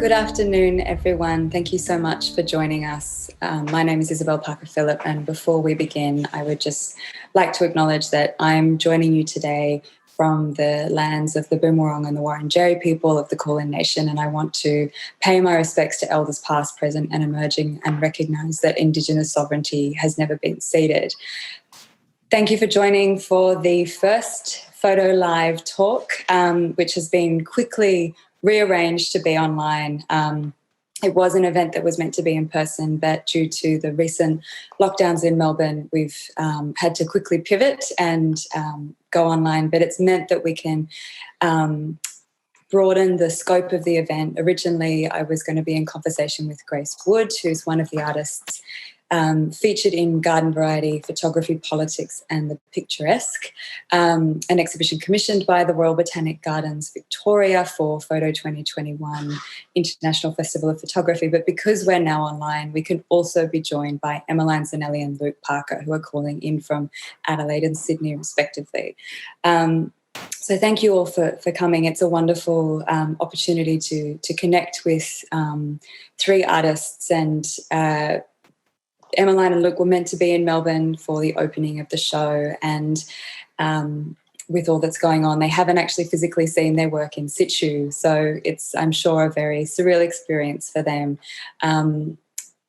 Good afternoon, everyone. Thank you so much for joining us. My name is Isobel Parker Philip, and before we begin, I would just like to acknowledge that I'm joining you today from the lands of the Boonwurrung and the Wurundjeri people of the Kulin Nation, and I want to pay my respects to elders past, present and emerging, and recognise that Indigenous sovereignty has never been ceded. Thank you for joining for the first Photo Live talk, which has been quickly rearranged to be online. It was an event that was meant to be in person, but due to the recent lockdowns in Melbourne, we've had to quickly pivot and go online. But it's meant that we can broaden the scope of the event. Originally, I was going to be in conversation with Grace Wood, who's one of the artists featured in Garden Variety, Photography, Politics and the Picturesque, an exhibition commissioned by the Royal Botanic Gardens Victoria for Photo 2021 International Festival of Photography. But because we're now online, we can also be joined by Emmaline Zanelli and Luke Parker, who are calling in from Adelaide and Sydney, respectively. So thank you all for coming. It's a wonderful opportunity to connect with three artists, and Emmaline and Luke were meant to be in Melbourne for the opening of the show, and with all that's going on, they haven't actually physically seen their work in situ. So it's, I'm sure, a very surreal experience for them.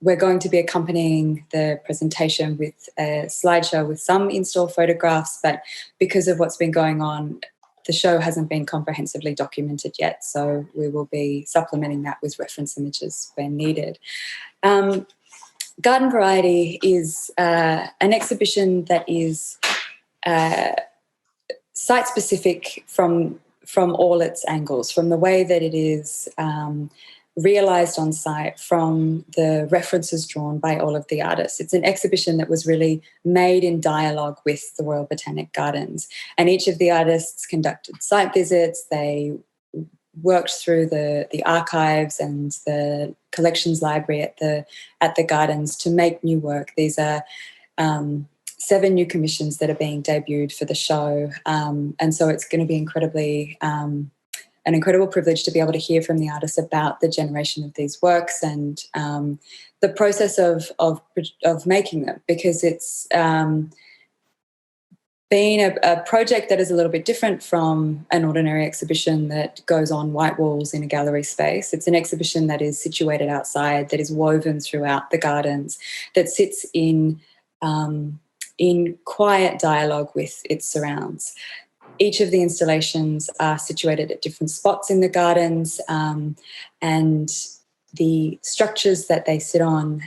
We're going to be accompanying the presentation with a slideshow with some in-store photographs, but because of what's been going on, the show hasn't been comprehensively documented yet. So we will be supplementing that with reference images where needed. Garden Variety is an exhibition that is site-specific from all its angles, from the way that it is realised on site, from the references drawn by all of the artists. It's an exhibition that was really made in dialogue with the Royal Botanic Gardens, and each of the artists conducted site visits. They worked through the archives and the collections library at the gardens to make new work. These are 7 new commissions that are being debuted for the show, and so it's going to be an incredible privilege to be able to hear from the artists about the generation of these works and the process of making them, because it's been a project that is a little bit different from an ordinary exhibition that goes on white walls in a gallery space. It's an exhibition that is situated outside, that is woven throughout the gardens, that sits in quiet dialogue with its surrounds. Each of the installations are situated at different spots in the gardens, and the structures that they sit on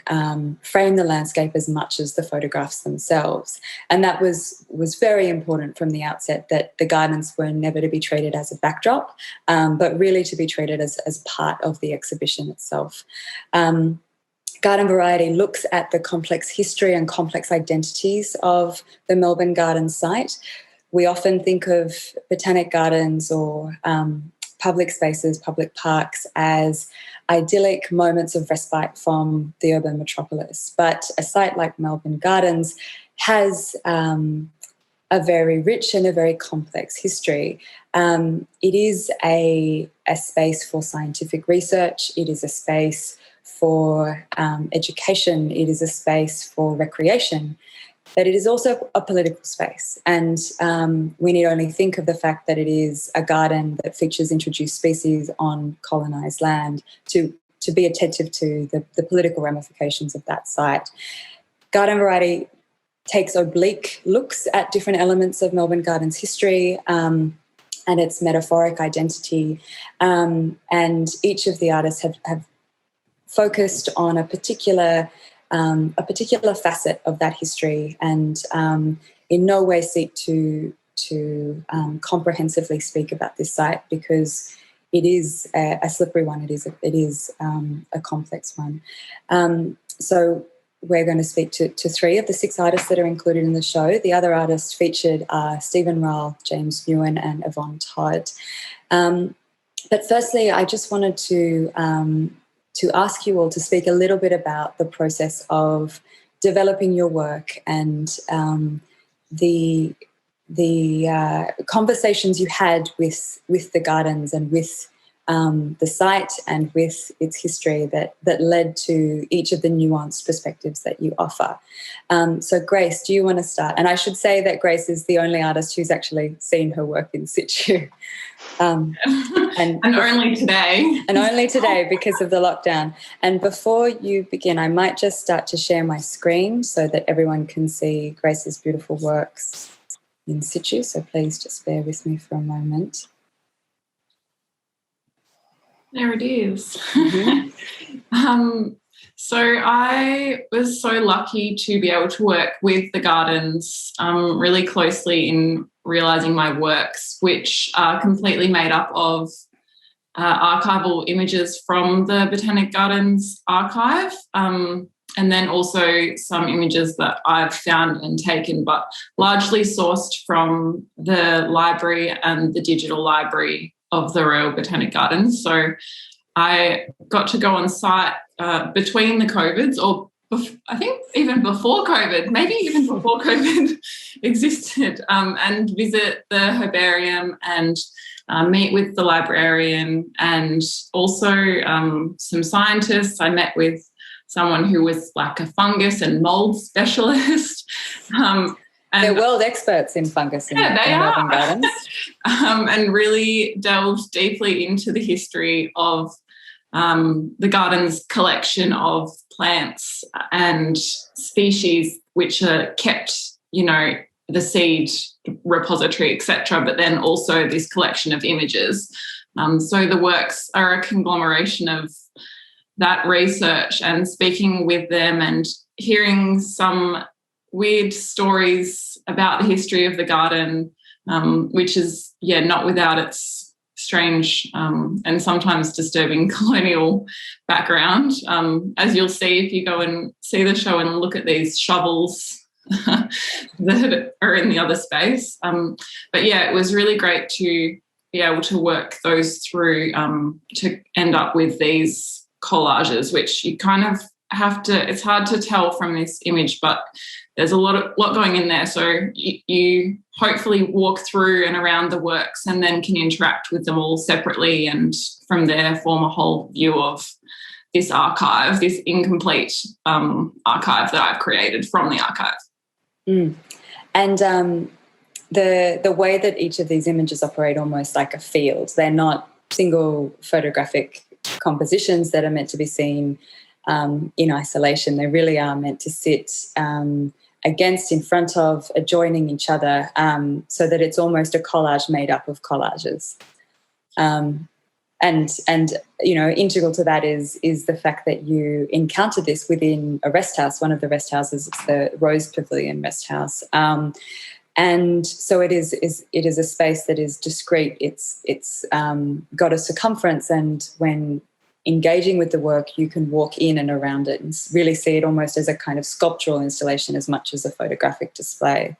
frame the landscape as much as the photographs themselves. And that was very important from the outset, that the gardens were never to be treated as a backdrop, but really to be treated as part of the exhibition itself. Garden Variety looks at the complex history and complex identities of the Melbourne Garden site. We often think of botanic gardens or public spaces, public parks, as idyllic moments of respite from the urban metropolis. But a site like Melbourne Gardens has a very rich and a very complex history. It is a space for scientific research. It is a space for education. It is a space for recreation. But it is also a political space, and we need only think of the fact that it is a garden that features introduced species on colonised land to be attentive to the political ramifications of that site. Garden Variety takes oblique looks at different elements of Melbourne Gardens history and its metaphoric identity, and each of the artists have focused on a particular facet of that history, and in no way seek to comprehensively speak about this site, because it is a slippery one. It is a complex one. So we're going to speak to 3 of the 6 artists that are included in the show. The other artists featured are Stephen Ryle, James Newen and Yvonne Todd. But firstly, I just wanted to ask you all to speak a little bit about the process of developing your work and the conversations you had with the gardens and with the site and with its history that led to each of the nuanced perspectives that you offer. So Grace, do you want to start? And I should say that Grace is the only artist who's actually seen her work in situ. And only today. And only today because of the lockdown. And before you begin, I might just start to share my screen so that everyone can see Grace's beautiful works in situ. So please just bear with me for a moment. There it is. Mm-hmm. So I was so lucky to be able to work with the gardens really closely in realising my works, which are completely made up of archival images from the Botanic Gardens archive, and then also some images that I've found and taken, but largely sourced from the library and the digital library of the Royal Botanic Gardens. So I got to go on site between the COVIDs, or I think even before COVID, maybe even before COVID existed, and visit the herbarium and meet with the librarian and also some scientists. I met with someone who was like a fungus and mould specialist. And they're world experts in fungus in Melbourne Gardens. And really delved deeply into the history of the garden's collection of plants and species which are kept, the seed repository, etc., but then also this collection of images. So the works are a conglomeration of that research and speaking with them and hearing some weird stories about the history of the garden, which is, not without its strange and sometimes disturbing colonial background. As you'll see if you go and see the show and look at these shovels that are in the other space. But it was really great to be able to work those through to end up with these collages, which you kind of have to, it's hard to tell from this image, but there's a lot going in there. So you hopefully walk through and around the works and then can interact with them all separately and from there form a whole view of this archive, this incomplete archive that I've created from the archive. Mm. And the way that each of these images operate almost like a field. They're not single photographic compositions that are meant to be seen in isolation. They really are meant to sit against, in front of, adjoining each other, so that it's almost a collage made up of collages. And integral to that is the fact that you encounter this within a rest house, one of the rest houses. It's the Rose Pavilion Rest House. And so it is a space that is discrete. It's got a circumference, and when engaging with the work, you can walk in and around it and really see it almost as a kind of sculptural installation as much as a photographic display.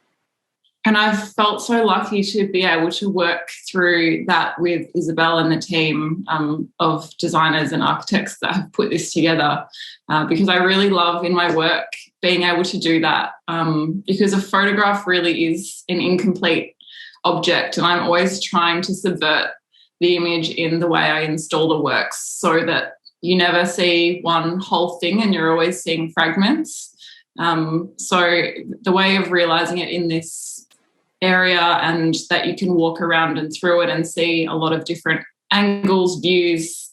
And I've felt so lucky to be able to work through that with Isobel and the team of designers and architects that have put this together, because I really love in my work being able to do that, because a photograph really is an incomplete object, and I'm always trying to subvert the image in the way I install the works so that you never see one whole thing and you're always seeing fragments. So the way of realising it in this area, and that you can walk around and through it and see a lot of different angles, views,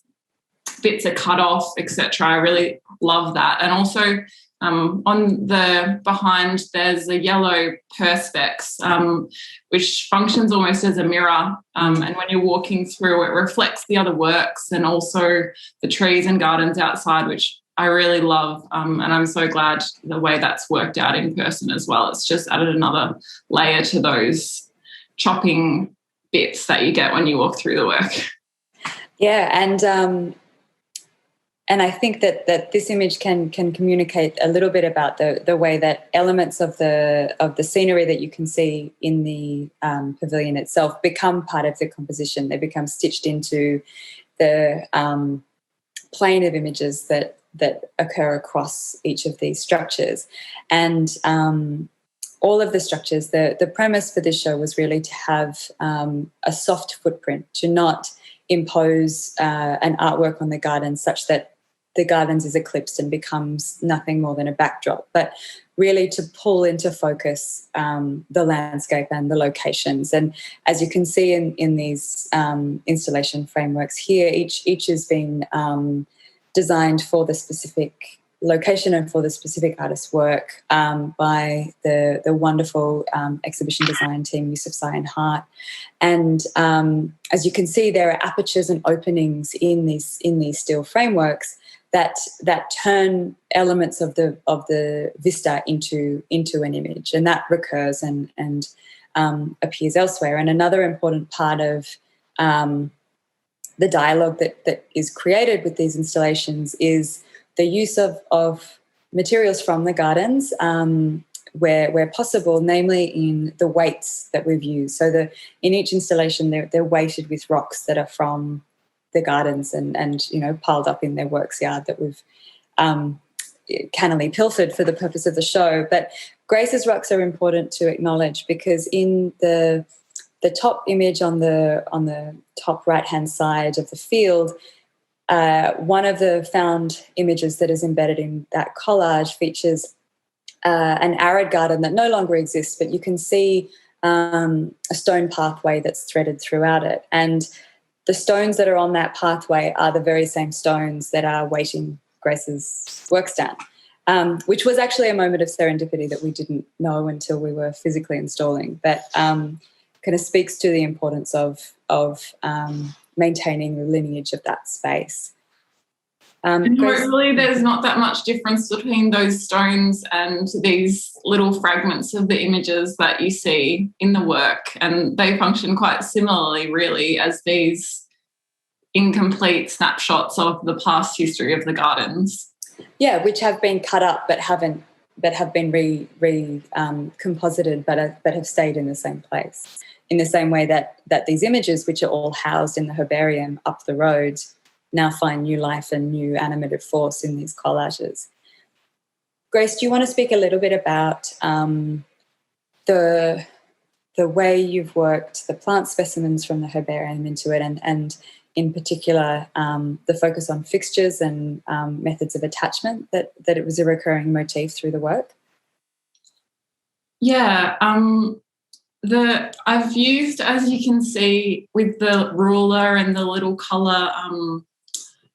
bits are cut off, etc. I really love that. And also on the behind there's a yellow perspex, which functions almost as a mirror, and when you're walking through it reflects the other works and also the trees and gardens outside, which I really love, and I'm so glad the way that's worked out in person as well. It's just added another layer to those chopping bits that you get when you walk through the work. Yeah, and I think that this image can communicate a little bit about the way that elements of the scenery that you can see in the pavilion itself become part of the composition. They become stitched into the plane of images that occur across each of these structures. And all of the structures, the premise for this show was really to have a soft footprint, to not impose an artwork on the gardens such that the gardens is eclipsed and becomes nothing more than a backdrop, but really to pull into focus the landscape and the locations. And as you can see in these installation frameworks here, each has been designed for the specific location and for the specific artist's work by the wonderful exhibition design team, Yusuf Sai and Hart. And as you can see, there are apertures and openings in these steel frameworks that turn elements of the vista into an image, and that recurs and appears elsewhere. And another important part of the dialogue that is created with these installations is the use of materials from the gardens where possible, namely in the weights that we've used. So in each installation, they're weighted with rocks that are from the gardens and piled up in their works yard that we've cannily pilfered for the purpose of the show. But Grace's rocks are important to acknowledge because in the top image on the top right-hand side of the field, one of the found images that is embedded in that collage features an arid garden that no longer exists, but you can see a stone pathway that's threaded throughout it. And the stones that are on that pathway are the very same stones that are weighting Grace's works down, which was actually a moment of serendipity that we didn't know until we were physically installing. But kind of speaks to the importance of maintaining the lineage of that space. Really, there's not that much difference between those stones and these little fragments of the images that you see in the work, and they function quite similarly, really, as these incomplete snapshots of the past history of the gardens. Yeah, which have been cut up but have been composited but have stayed in the same place. In the same way that these images, which are all housed in the herbarium up the road, now find new life and new animative force in these collages. Grace, do you want to speak a little bit about the way you've worked the plant specimens from the herbarium into it, and in particular the focus on fixtures and methods of attachment, that it was a recurring motif through the work? Yeah, I've used, as you can see, with the ruler and the little colour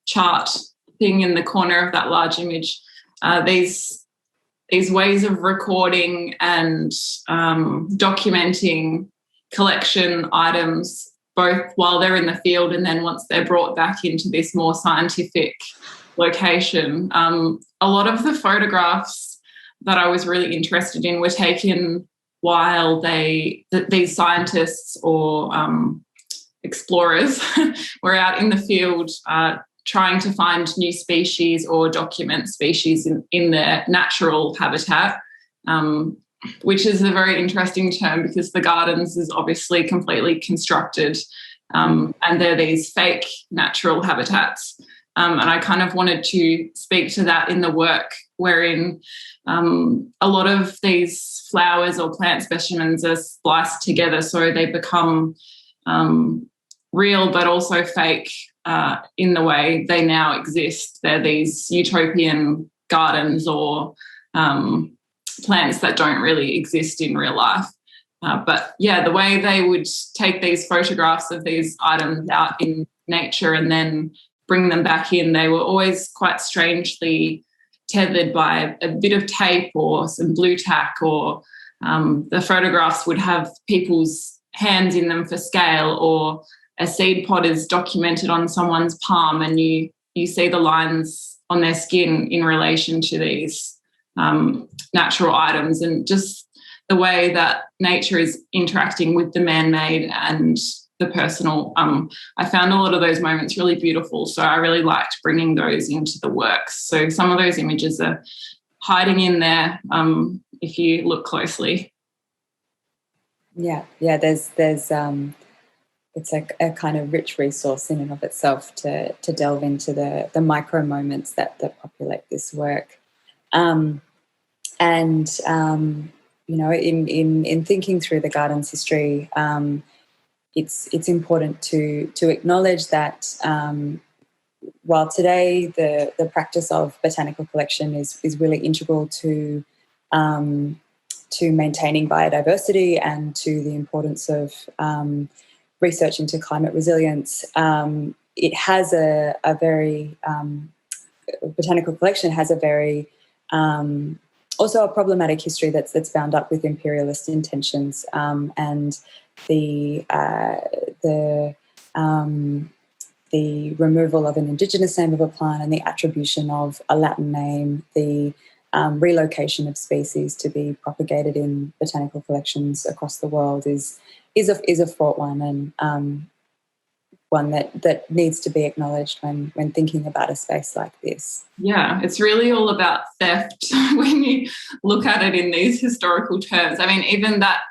chart thing in the corner of that large image, these ways of recording and documenting collection items, both while they're in the field and then once they're brought back into this more scientific location. A lot of the photographs that I was really interested in were taken while these scientists or explorers were out in the field trying to find new species or document species in their natural habitat, which is a very interesting term because the gardens is obviously completely constructed, and they're these fake natural habitats. And I kind of wanted to speak to that in the work, wherein a lot of these flowers or plant specimens are spliced together so they become real but also fake in the way they now exist. They're these utopian gardens or plants that don't really exist in real life. But yeah, the way they would take these photographs of these items out in nature and then bring them back in, they were always quite strangely tethered by a bit of tape or some blue tack, or the photographs would have people's hands in them for scale, or a seed pod is documented on someone's palm and you see the lines on their skin in relation to these natural items, and just the way that nature is interacting with the man-made and the personal. I found a lot of those moments really beautiful, so I really liked bringing those into the works. So some of those images are hiding in there if you look closely. Yeah, there's it's a kind of rich resource in and of itself to delve into the micro moments that populate this work. In thinking through the garden's history, it's important to acknowledge that while today the practice of botanical collection is really integral to maintaining biodiversity and to the importance of research into climate resilience, it has a very botanical collection has a very also a problematic history that's bound up with imperialist intentions, and the removal of an Indigenous name of a plant and the attribution of a Latin name, the relocation of species to be propagated in botanical collections across the world is a fraught one, and one that needs to be acknowledged when thinking about a space like this. Yeah, it's really all about theft when you look at it in these historical terms. I mean, even that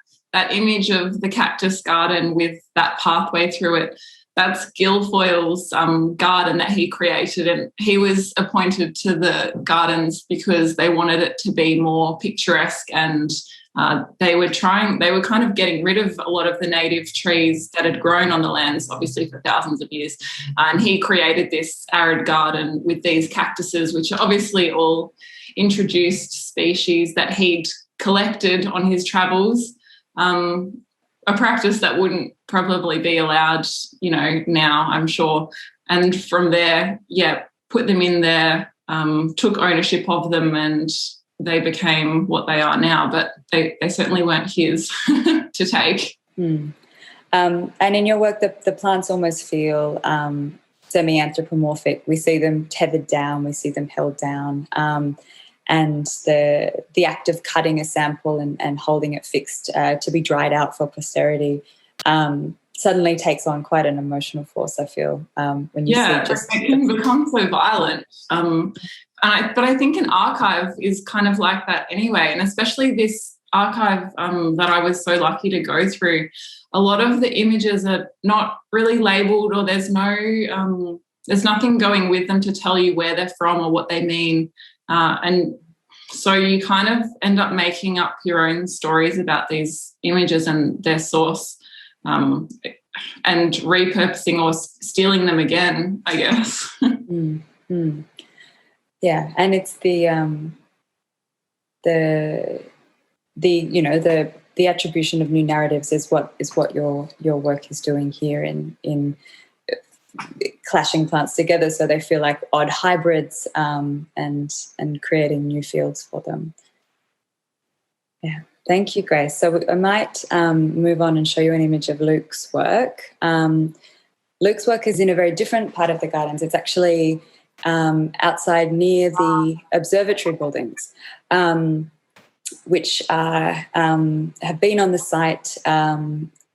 image of the cactus garden with that pathway through it, that's Guilfoyle's garden that he created, and he was appointed to the gardens because they wanted it to be more picturesque, and they were kind of getting rid of a lot of the native trees that had grown on the lands, obviously for thousands of years. And he created this arid garden with these cactuses, which are obviously all introduced species that he'd collected on his travels. A practice that wouldn't probably be allowed, now, I'm sure. And from there, put them in there, took ownership of them, and they became what they are now, but they certainly weren't his to take. And in your work, the plants almost feel semi-anthropomorphic. We see them tethered down, we see them held down, and the act of cutting a sample and holding it fixed to be dried out for posterity suddenly takes on quite an emotional force, I feel, when you see just... it can become so violent. But I think an archive is kind of like that anyway, and especially this archive that I was so lucky to go through. A lot of the images are not really labelled, or there's nothing going with them to tell you where they're from or what they mean, and so you kind of end up making up your own stories about these images and their source, and repurposing or stealing them again, I guess. Yeah, and it's the attribution of new narratives is what your work is doing here in clashing plants together so they feel like odd hybrids, and creating new fields for them. Yeah, thank you, Grace. So I might move on and show you an image of Luke's work. Luke's work is in a very different part of the gardens. It's actually outside near the observatory buildings, which have been on the site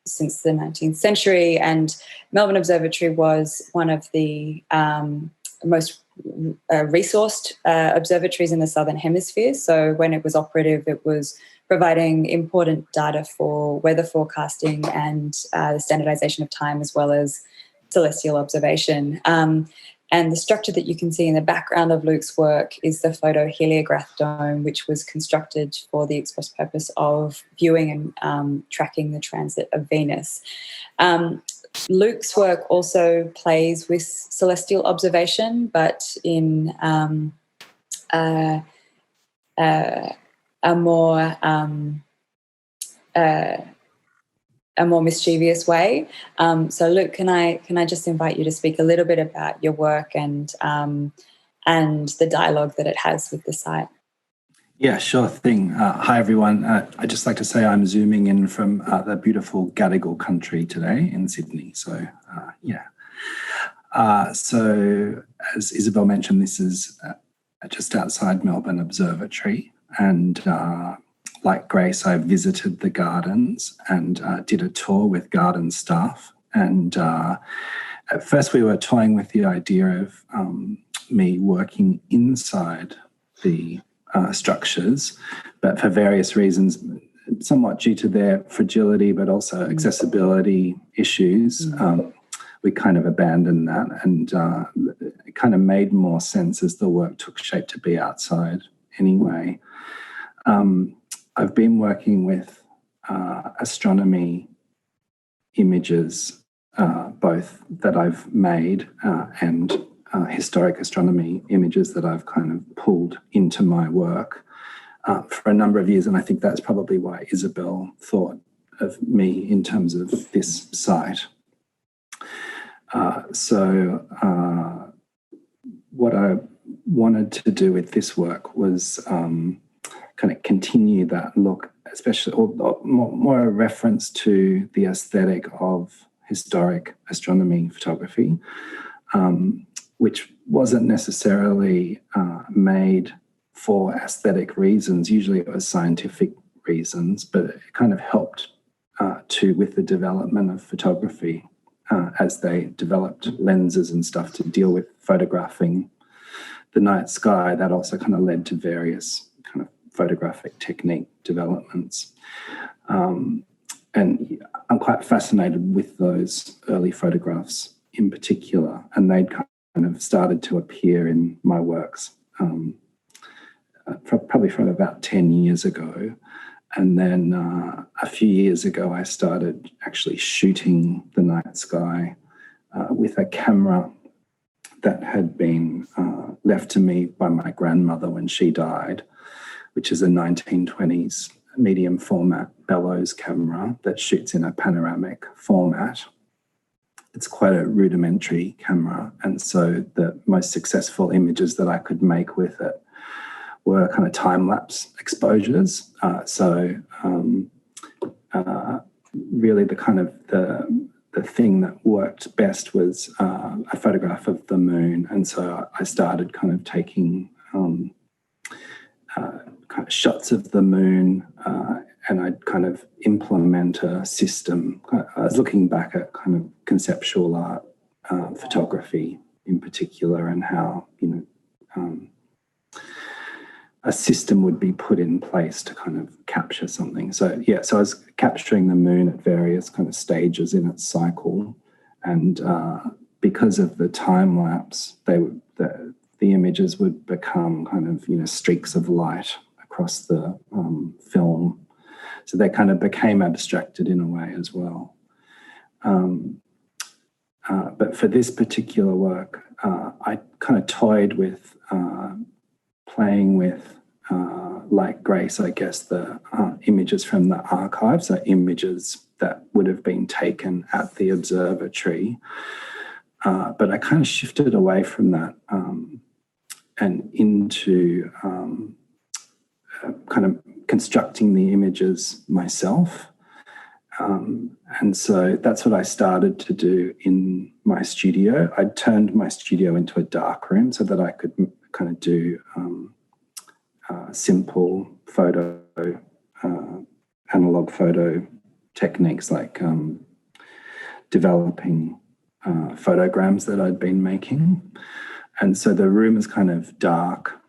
since the 19th century, and Melbourne Observatory was one of the most resourced observatories in the Southern Hemisphere. So when it was operative, it was providing important data for weather forecasting and the standardization of time, as well as celestial observation. And the structure that you can see in the background of Luke's work is the photoheliograph dome, which was constructed for the express purpose of viewing and tracking the transit of Venus. Luke's work also plays with celestial observation, but in a more mischievous way. So, Luke, can I just invite you to speak a little bit about your work and the dialogue that it has with the site? Yeah, sure thing. Hi, everyone. I'd just like to say I'm zooming in from the beautiful Gadigal country today in Sydney. So, so as Isobel mentioned, this is just outside Melbourne Observatory, and like Grace, I visited the gardens and did a tour with garden staff. And at first we were toying with the idea of me working inside the structures, but for various reasons, somewhat due to their fragility, but also accessibility issues, we kind of abandoned that, and it kind of made more sense as the work took shape to be outside anyway. I've been working with astronomy images, both that I've made and historic astronomy images that I've kind of pulled into my work for a number of years. And I think that's probably why Isobel thought of me in terms of this site. What I wanted to do with this work was kind of continue that look, especially, or more a reference to the aesthetic of historic astronomy photography, which wasn't necessarily made for aesthetic reasons. Usually it was scientific reasons, but it kind of helped with the development of photography as they developed lenses and stuff to deal with photographing the night sky. That also kind of led to various kind of photographic technique developments. And I'm quite fascinated with those early photographs in particular, and they'd kind of started to appear in my works probably from about 10 years ago. And then a few years ago, I started actually shooting the night sky with a camera that had been left to me by my grandmother when she died, which is a 1920s medium format bellows camera that shoots in a panoramic format. It's quite a rudimentary camera, and so the most successful images that I could make with it were kind of time-lapse exposures. Really the kind of the thing that worked best was a photograph of the moon. And so I started kind of taking kind of shots of the moon and I'd kind of implement a system. I was looking back at kind of conceptual art photography in particular, and how, a system would be put in place to kind of capture something. So I was capturing the moon at various kind of stages in its cycle, and because of the time lapse, the images would become kind of streaks of light across the film. So they kind of became abstracted in a way as well. But for this particular work, I kind of toyed with playing with, like Grace, I guess, the images from the archive, so images that would have been taken at the observatory. But I kind of shifted away from that and into kind of constructing the images myself. And so that's what I started to do in my studio. I turned my studio into a dark room so that I could kind of do simple photo, analog photo techniques, like developing photograms that I'd been making. And so the room is kind of dark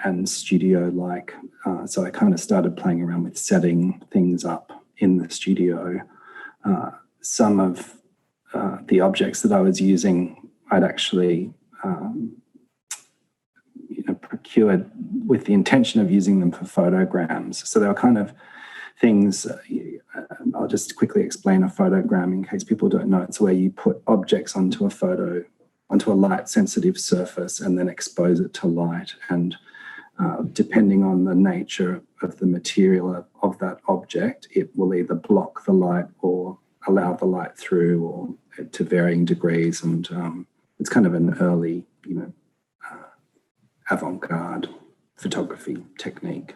and studio-like. So I kind of started playing around with setting things up in the studio. Some of the objects that I was using, I'd actually procured with the intention of using them for photograms. So they were kind of things, I'll just quickly explain a photogram in case people don't know. It's where you put objects onto a light-sensitive surface and then expose it to light. And depending on the nature of the material of that object, it will either block the light or allow the light through, or to varying degrees. And it's kind of an early, avant-garde photography technique.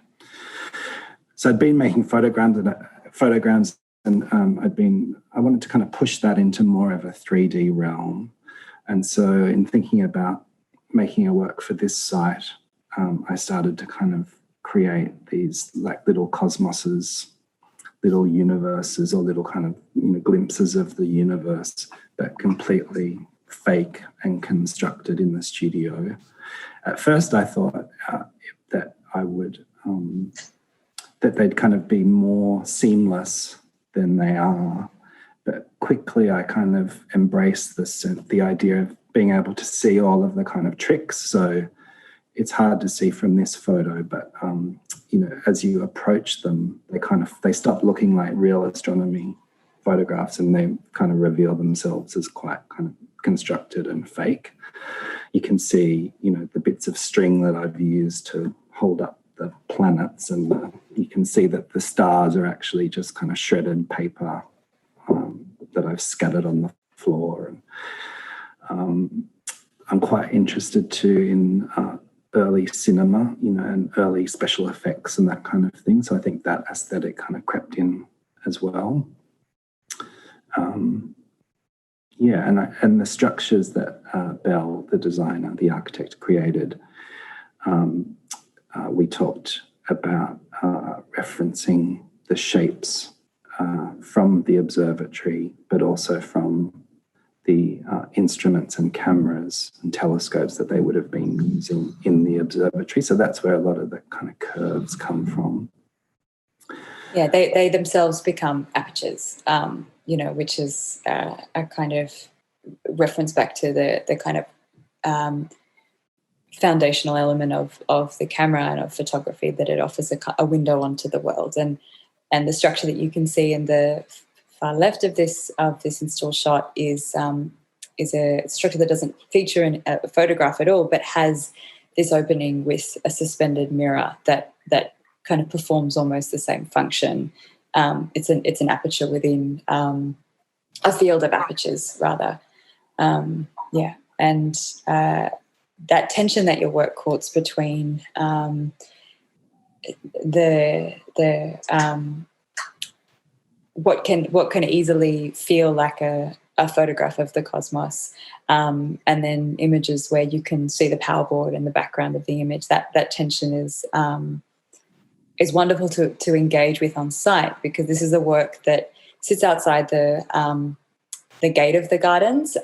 So I'd been making photograms, and I wanted to kind of push that into more of a 3D realm. And so in thinking about making a work for this site, I started to kind of create these like little cosmoses, little universes, or little kind of glimpses of the universe, but completely fake and constructed in the studio. At first I thought that I would, that they'd kind of be more seamless than they are. But quickly I kind of embraced the idea of being able to see all of the kind of tricks. So it's hard to see from this photo, but as you approach them, they stop looking like real astronomy photographs, and they kind of reveal themselves as quite kind of constructed and fake. You can see, the bits of string that I've used to hold up the planets, and you can see that the stars are actually just kind of shredded paper that I've scattered on the floor. And I'm quite interested too in early cinema, and early special effects and that kind of thing. So I think that aesthetic kind of crept in as well. And the structures that Belle, the designer, the architect, created, we talked about referencing the shapes from the observatory, but also from the instruments and cameras and telescopes that they would have been using in the observatory. So that's where a lot of the kind of curves come from. Yeah, they themselves become apertures, which is a kind of reference back to the kind of foundational element of the camera and of photography, that it offers a window onto the world. And the structure that you can see in the far left of this install shot is a structure that doesn't feature in a photograph at all, but has this opening with a suspended mirror that kind of performs almost the same function. It's an aperture within a field of apertures, rather. And that tension that your work courts between what can easily feel like a photograph of the cosmos, and then images where you can see the power board in the background of the image. That tension is wonderful to engage with on site, because this is a work that sits outside the gate of the gardens.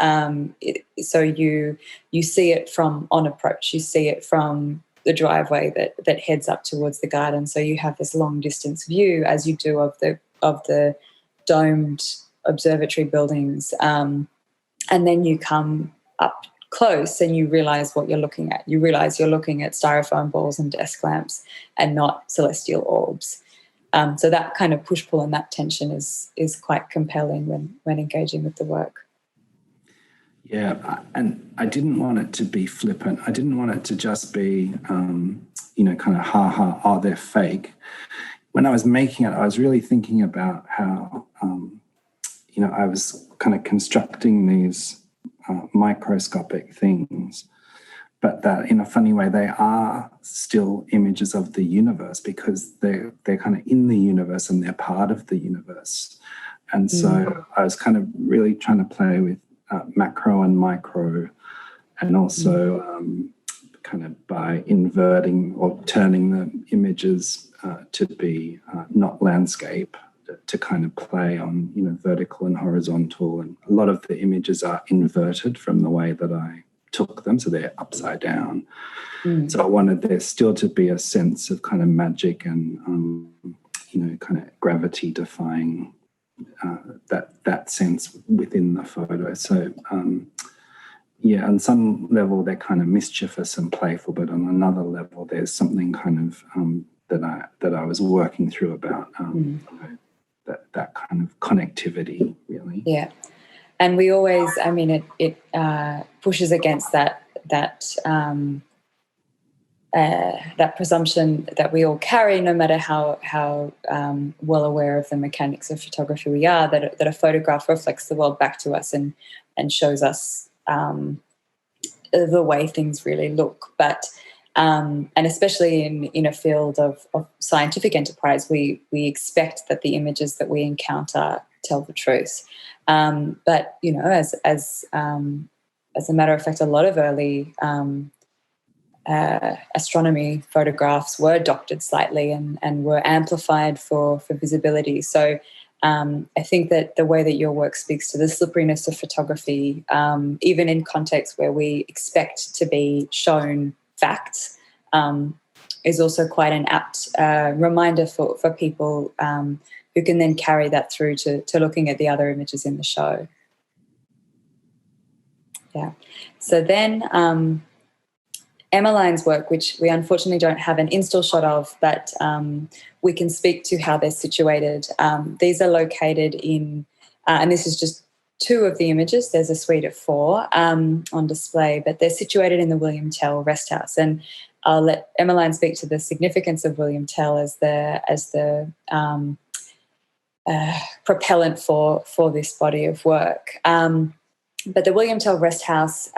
So you see it from on approach. You see it from the driveway that heads up towards the garden. So you have this long distance view, as you do of the domed observatory buildings, and then you come up close and you realise what you're looking at. You realise you're looking at styrofoam balls and desk lamps and not celestial orbs. So that kind of push-pull and that tension is quite compelling when engaging with the work. Yeah, and I didn't want it to be flippant. I didn't want it to just be, kind of oh, they're fake. When I was making it, I was really thinking about how, I was kind of constructing these microscopic things, but that in a funny way they are still images of the universe, because they're kind of in the universe and they're part of the universe. And so I was kind of really trying to play with macro and micro, and also kind of by inverting or turning the images to be not landscape, to kind of play on, vertical and horizontal. And a lot of the images are inverted from the way that I took them, so they're upside down. So I wanted there still to be a sense of kind of magic and, kind of gravity defying that sense within the photo. So, on some level they're kind of mischievous and playful, but on another level there's something kind of that I was working through about that kind of connectivity, really. Yeah, and we always, it pushes against that presumption that we all carry, no matter how well aware of the mechanics of photography we are, that a photograph reflects the world back to us and shows us the way things really look. But and especially in a field of scientific enterprise, we expect that the images that we encounter tell the truth. But as a matter of fact, a lot of early astronomy photographs were doctored slightly and were amplified for visibility. So I think that the way that your work speaks to the slipperiness of photography, even in contexts where we expect to be shown facts, is also quite an apt reminder for people who can then carry that through to looking at the other images in the show. Yeah. So then Emmaline's work, which we unfortunately don't have an install shot of, but we can speak to how they're situated. These are located in, and this is just 2 of the images. There's a suite of 4 on display, but they're situated in the William Tell Rest House. And I'll let Emmaline speak to the significance of William Tell as the propellant for this body of work. But the William Tell Rest House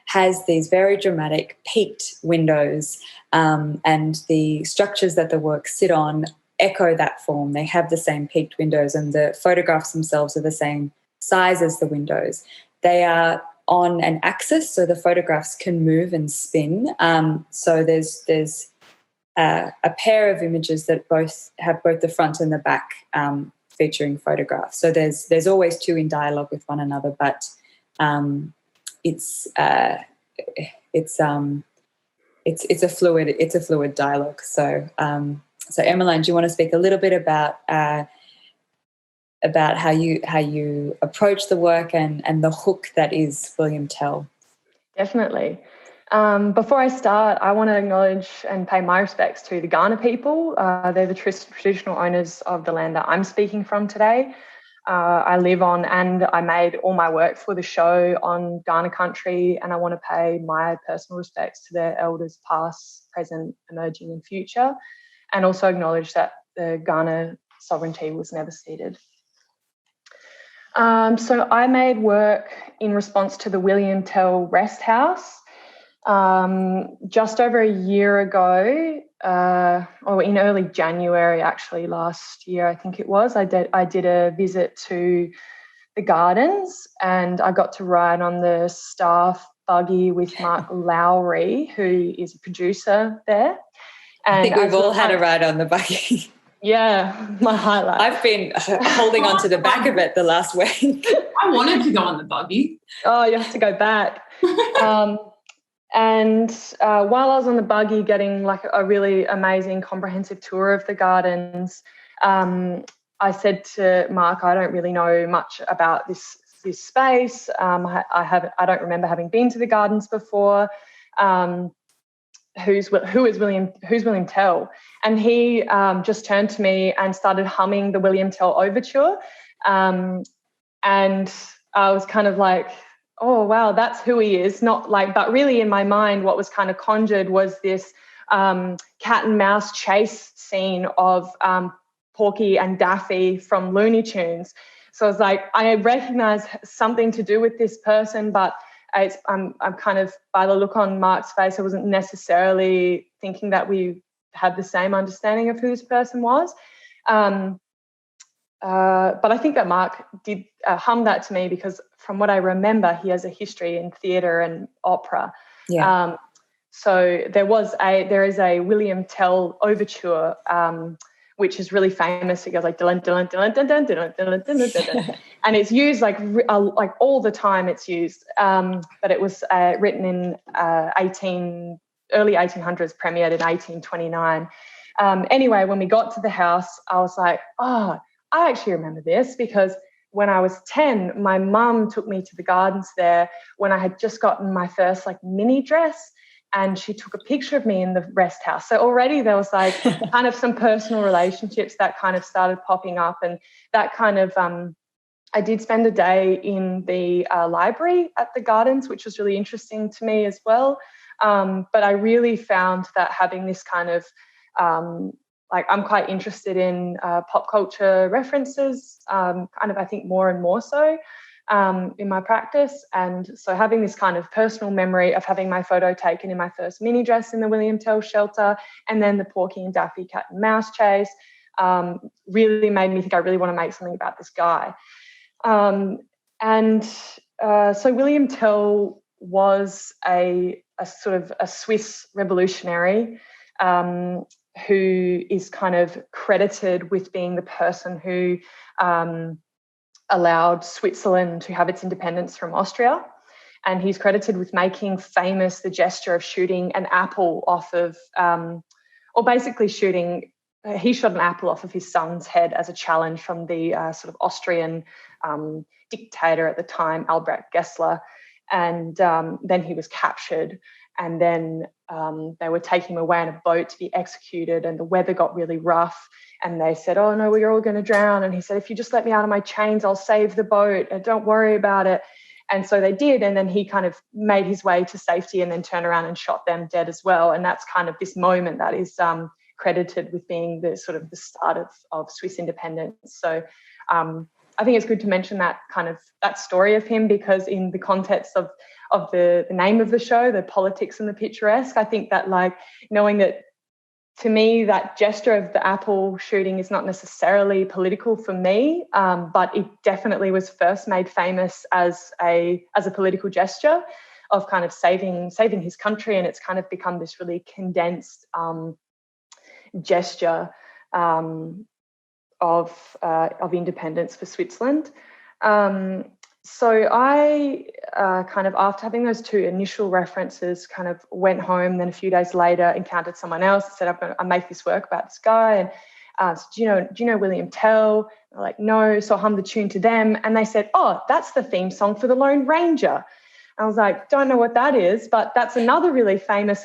has these very dramatic peaked windows, and the structures that the work sit on echo that form. They have the same peaked windows, and the photographs themselves are the same size as the windows. They are on an axis, so the photographs can move and spin. So there's a pair of images that have both the front and the back featuring photographs. So there's always 2 in dialogue with one another, but it's a fluid dialogue. So Emmaline, do you want to speak a little bit about how you approach the work and the hook that is William Tell? Definitely. Before I start, I want to acknowledge and pay my respects to the Kaurna people. They're the traditional owners of the land that I'm speaking from today. I live on, and I made all my work for the show on Kaurna country, and I want to pay my personal respects to their elders past, present, emerging and future, and also acknowledge that the Kaurna sovereignty was never ceded. So I made work in response to the William Tell Rest House. Just over a year ago, or in early January, actually, last year, I think it was, I did a visit to the gardens, and I got to ride on the staff buggy with Mark Lowry, who is a producer there. And I think we've all had a ride on the buggy. Yeah, my highlight. I've been holding on to the back of it the last week. I wanted to go on the buggy. Oh, you have to go back. And while I was on the buggy getting like a really amazing comprehensive tour of the gardens, I said to Mark, I don't really know much about this space. I don't remember having been to the gardens before. Who is William Tell? And he just turned to me and started humming the William Tell overture. And I was kind of like, oh, wow, that's who he is. Not like, but really in my mind, what was kind of conjured was this cat and mouse chase scene of Porky and Daffy from Looney Tunes. So I was like, I recognise something to do with this person, but I'm kind of, by the look on Mark's face, I wasn't necessarily thinking that we had the same understanding of who this person was. But I think that Mark did hum that to me because from what I remember, he has a history in theatre and opera. Yeah. So there is a William Tell overture, which is really famous. It goes like dun dun dun dun dun dun dun dun dun, and it's used like all the time. It's used, but it was written in early 1800s, premiered in 1829. Anyway, when we got to the house, I was like, oh, I actually remember this because when I was 10, my mum took me to the gardens there when I had just gotten my first like mini dress. And she took a picture of me in the rest house. So already there was like kind of some personal relationships that kind of started popping up. And that kind of, I did spend a day in the library at the gardens, which was really interesting to me as well. But I really found that having this kind of, like I'm quite interested in pop culture references, kind of I think more and more so. In my practice, and so having this kind of personal memory of having my photo taken in my first mini dress in the William Tell shelter and then the Porky and Daffy cat and mouse chase really made me think I really want to make something about this guy. So William Tell was a sort of a Swiss revolutionary who is kind of credited with being the person who allowed Switzerland to have its independence from Austria. And he's credited with making famous the gesture of shooting an apple off of, he shot an apple off of his son's head as a challenge from the sort of Austrian dictator at the time, Albrecht Gessler. And then he was captured and then they were taking him away on a boat to be executed, and the weather got really rough, and they said, oh no, we're all going to drown. And he said, if you just let me out of my chains, I'll save the boat, and don't worry about it. And so they did, and then he kind of made his way to safety and then turned around and shot them dead as well. And that's kind of this moment that is credited with being the sort of the start of Swiss independence. So I think it's good to mention that that story of him, because in the context of the name of the show, the politics and the picturesque, I think that, like, knowing that, to me, that gesture of the apple shooting is not necessarily political for me, but it definitely was first made famous as a political gesture of kind of saving his country, and it's kind of become this really condensed gesture of independence for Switzerland. So I kind of, after having those two initial references, kind of went home. Then a few days later, encountered someone else and said, I make this work about this guy. And said, do you know William Tell? I'm like, no. So I hummed the tune to them, and they said, oh, that's the theme song for The Lone Ranger. I was like, don't know what that is, but that's another really famous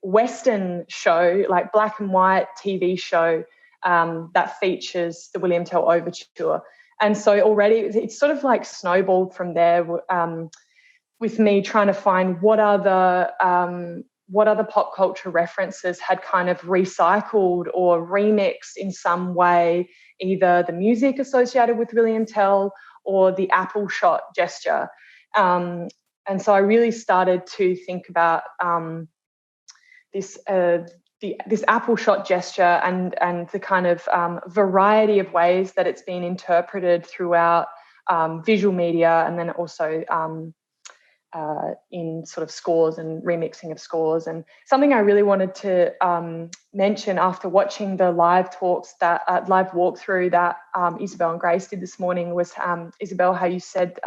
Western show, like black and white TV show that features the William Tell Overture. And so already it's sort of like snowballed from there, with me trying to find what other pop culture references had kind of recycled or remixed in some way either the music associated with William Tell or the apple shot gesture. And so I really started to think about this apple shot gesture and the kind of variety of ways that it's been interpreted throughout visual media, and then also in sort of scores and remixing of scores. And something I really wanted to mention after watching the live talks, that live walkthrough that Isobel and Grace did this morning, was Isobel, how you said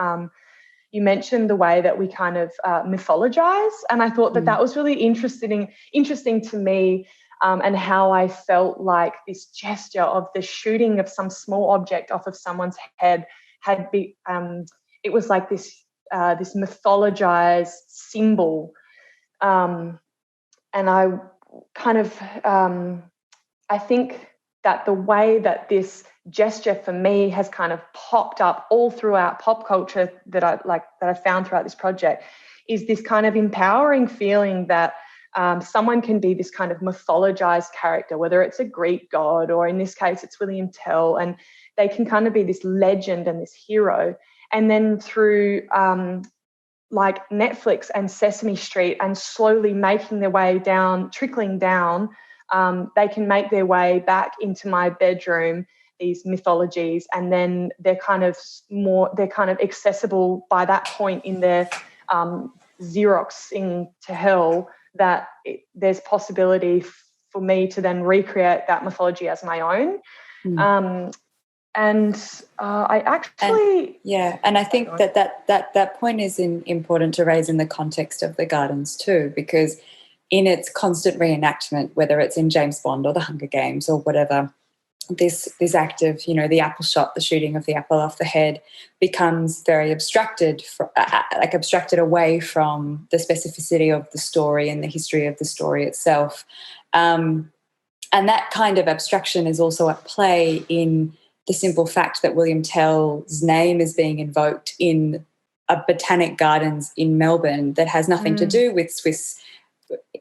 you mentioned the way that we kind of mythologize, and I thought that was really interesting to me, and how I felt like this gesture of the shooting of some small object off of someone's head had been, it was like this mythologized symbol, and I kind of I think that the way that this gesture for me has kind of popped up all throughout pop culture that I found throughout this project is this kind of empowering feeling that someone can be this kind of mythologized character, whether it's a Greek god or in this case it's William Tell, and they can kind of be this legend and this hero. And then through like Netflix and Sesame Street, and slowly making their way down, trickling down, they can make their way back into my bedroom, these mythologies, and then they're kind of accessible by that point in their Xeroxing to hell, that there's possibility for me to then recreate that mythology as my own. I actually... And I think that point is important to raise in the context of the gardens too, because in its constant reenactment, whether it's in James Bond or the Hunger Games or whatever, this act of, the apple shot, the shooting of the apple off the head, becomes very abstracted away from the specificity of the story and the history of the story itself. And that kind of abstraction is also at play in the simple fact that William Tell's name is being invoked in a botanic gardens in Melbourne that has nothing to do with Swiss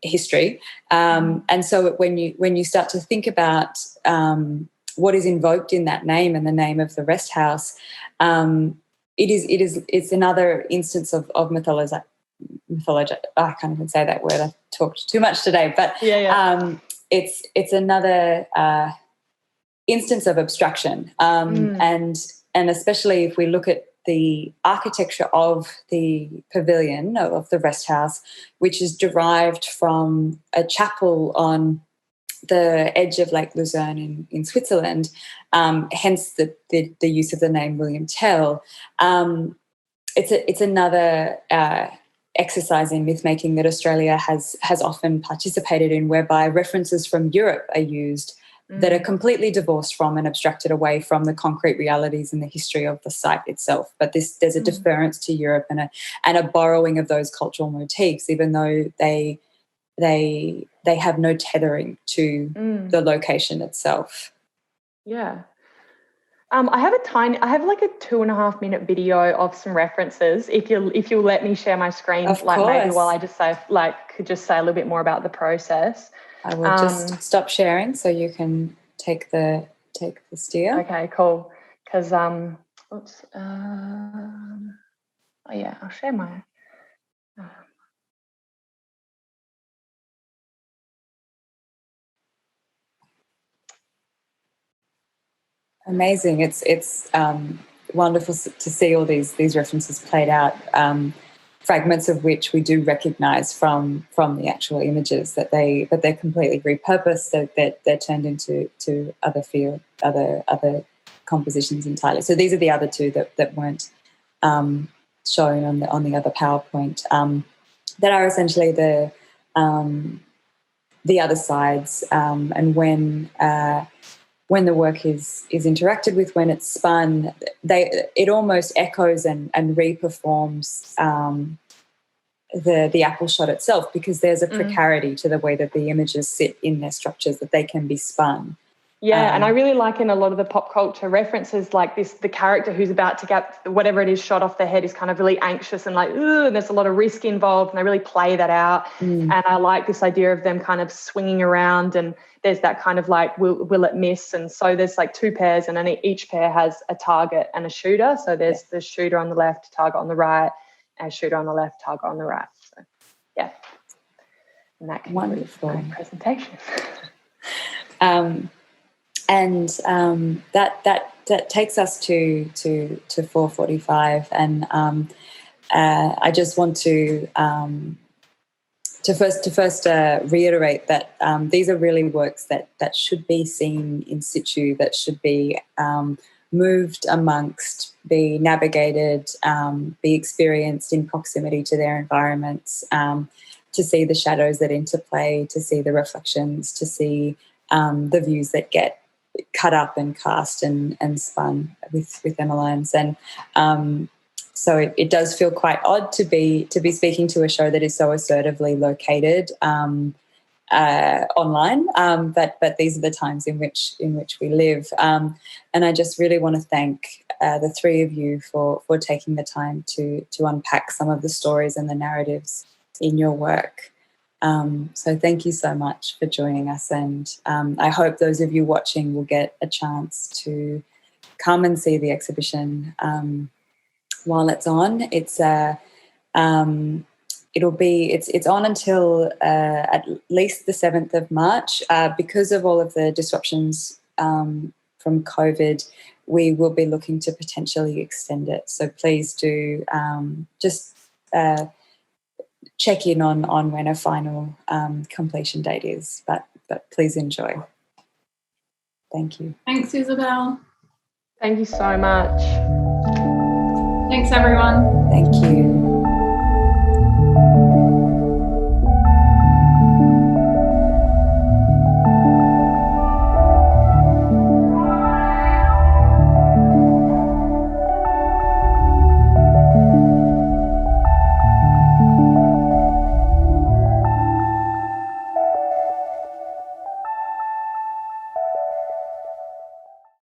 history. And so when you start to think about what is invoked in that name and the name of the rest house, it's another instance of mythology. I can't even say that word. I've talked too much today, but it's another instance of abstraction, and especially if we look at the architecture of the pavilion of the rest house, which is derived from a chapel on the edge of Lake Luzerne in Switzerland, hence the use of the name William Tell. It's another exercise in myth-making that Australia has often participated in, whereby references from Europe are used that are completely divorced from and abstracted away from the concrete realities and the history of the site itself. But there's a deference to Europe and a borrowing of those cultural motifs, even though they have no tethering to the location itself. Yeah. I have like a 2.5 minute video of some references. If you'll let me share my screen, of like course. maybe while I just could say a little bit more about the process. I will just stop sharing so you can take the steer. Okay, cool. Because oh yeah, I'll share my. Amazing. It's wonderful to see all these references played out, fragments of which we do recognise from the actual images but they're completely repurposed, so that they're turned into other compositions entirely. So these are the other two that weren't shown on the other PowerPoint, that are essentially the other sides, and when the work is interacted with, when it's spun, it almost echoes and reperforms the apple shot itself, because there's a precarity to the way that the images sit in their structures, that they can be spun. Yeah, and I really like in a lot of the pop culture references like this, the character who's about to get whatever it is shot off their head is kind of really anxious and like, ooh, and there's a lot of risk involved, and they really play that out. And I like this idea of them kind of swinging around, and there's that kind of like, will it miss? And so there's like two pairs, and then each pair has a target and a shooter. So there's the shooter on the left, target on the right, and a shooter on the left, target on the right. So yeah, and that concludes my presentation. And that takes us to 4:45, and I just want to first reiterate that these are really works that should be seen in situ, that should be moved amongst, be navigated, be experienced in proximity to their environments, to see the shadows that interplay, to see the reflections, to see the views that get cut up and cast and spun with Emmaline's. And so it does feel quite odd to be speaking to a show that is so assertively located online, but these are the times in which we live, and I just really want to thank the three of you for taking the time to unpack some of the stories and the narratives in your work. So thank you so much for joining us, and I hope those of you watching will get a chance to come and see the exhibition while it's on. It's on until at least the 7th of March. Because of all of the disruptions from COVID, we will be looking to potentially extend it. So please do just check in on when a final completion date is, but please enjoy. Thank you. Thanks, Isobel. Thank you so much. Thanks, everyone. Thank you.